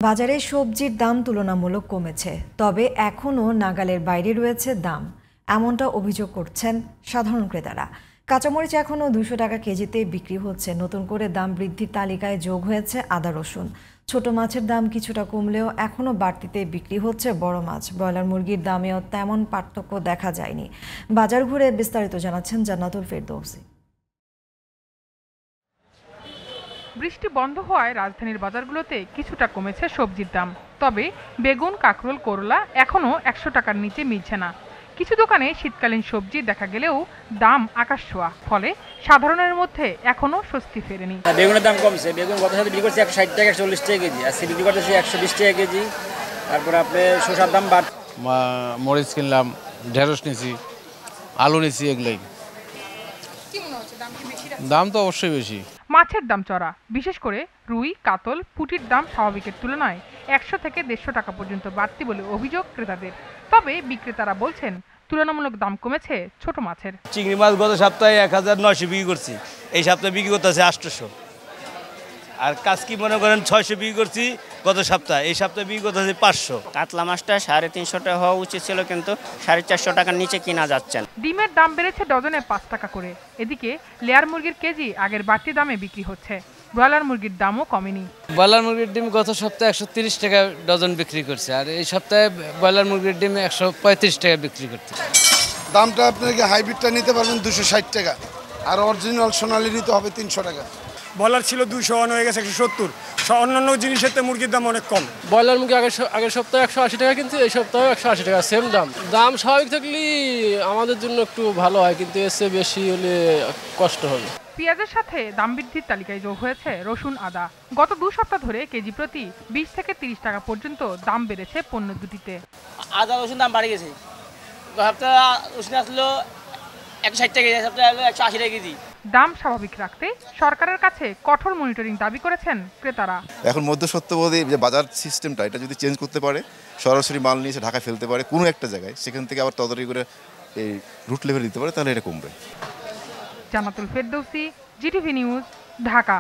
বাজারে সবজির দাম তুলনামূলক কমেছে, তবে এখনও নাগালের বাইরে রয়েছে দাম, এমনটা অভিযোগ করছেন সাধারণ ক্রেতারা। কাঁচামরিচ এখনও 200 টাকা কেজিতে বিক্রি হচ্ছে। নতুন করে দাম বৃদ্ধির তালিকায় যোগ হয়েছে আদা রসুন। ছোট মাছের দাম কিছুটা কমলেও এখনও বাড়তিতে বিক্রি হচ্ছে বড় মাছ। ব্রয়লার মুরগির দামেও তেমন পার্থক্য দেখা যায়নি। বাজার ঘুরে বিস্তারিত জানাচ্ছেন জান্নাতুল ফেরদৌসী। বৃষ্টি বন্ধ হওয়ায় রাজধানীর বাজারগুলোতে কিছুটা কমেছে সবজির দাম, তবে বেগুন, কাঁকরোল, করলা এখনও 100 টাকার নিচে মিলছে না। কিছু দোকানে শীতকালীন সবজি দেখা গেলেও দাম আকাশ ছোঁয়া, ফলে সাধারণের মধ্যে এখনও স্বস্তি ফেরেনি। বেগুনের দাম কমছে। বেগুন গত সাথে বিক্রি করছে 160 টাকা, 140 টাকা কেজি, আর বিক্রি করতেছে 120 টাকা কেজি। তারপরে আপনি শসার দাম বাড়ছে। মরিচ কিনলাম, ঢেঁড়স নিছি, আলু নিছি, এগুলাই। দাম তো অবশ্যই বেশি। মাছের দাম চড়া, বিশেষ করে রুই, কাতল, পুঁটির দাম স্বাভাবিকের তুলনায় 100 থেকে 150 টাকা পর্যন্ত বাড়তি বলে অভিযোগ ক্রেতাদের। তবে বিক্রেতারা বলছেন তুলনামূলক দাম কমেছে ছোট মাছের। চিংড়ি মাছ গত সপ্তাহে 1900 বিক্রি করছি, এই সপ্তাহে বিক্রি করতেছে 800। আর কাজকি মনে করেন 600 বিক্রি করছি গত সপ্তাহে, এই সপ্তাহে বিক্রি করতেছে 500। কাতলা মাছটা 350 টাকা হওয়া উচিত ছিল, কিন্তু 450 টাকার নিচে কিনা যাচ্ছে না। ডিমের দাম বেড়েছে ডজনে 5 টাকা করে। এদিকে লেয়ার মুরগির কেজি আগের বাড়তি দামে বিক্রি হচ্ছে। ব্রয়লার মুরগির দামও কমেনি। ব্রয়লার মুরগির ডিম গত সপ্তাহে 130 টাকা ডজন বিক্রি করছে, আর এই সপ্তাহে ব্রয়লার মুরগির ডিম 135 টাকা বিক্রি করছে। দামটা আপনাকে হাইব্রিডটা নিতে পারবেন 260 টাকা, আর অরিজিনাল সোনালি নিতে হবে 300 টাকা। ব্রয়লার ছিল 200, হয়ে গেছে 170। অন্যান্য জিনিসের মুরগির দাম অনেক কম। ব্রয়লার মুরগি আগের সপ্তাহে 180 টাকা, কিন্তু এই সপ্তাহে 180 টাকা, সেম দাম। দাম স্বাভাবিক থাকলেই আমাদের জন্য একটু ভালো হয়, কিন্তু এর চেয়ে বেশি হলে কষ্ট হবে। পেঁয়াজের সাথে দাম বৃদ্ধির তালিকায় যোগ হয়েছে রসুন, আদা। গত 2 সপ্তাহ ধরে কেজি প্রতি 20 থেকে 30 টাকা পর্যন্ত দাম বেড়েছে পণ্য দুটিতে। আদা রসুন দাম বাড়ে গেছে। সপ্তাহে রসুন আসলো 160 টাকা কেজি, সপ্তাহে 180 টাকা কেজি। দাম স্বাভাবিক রাখতে সরকারের কাছে কঠোর মনিটরিং দাবি করেছেন ক্রেতারা। এখন মধ্যস্বত্ববোধী যে বাজার সিস্টেমটা, এটা যদি চেঞ্জ করতে পারে, সরাসরি মাল নিয়ে এসে ঢাকা ফেলতে পারে কোনো একটা জায়গায়, সেখান থেকে আবার তদারকি করে এই রুট লেভেল দিতে পারে, তাহলে এটা কমবে। জান্নাতুল ফেরদৌসী, জিটিভি নিউজ, ঢাকা।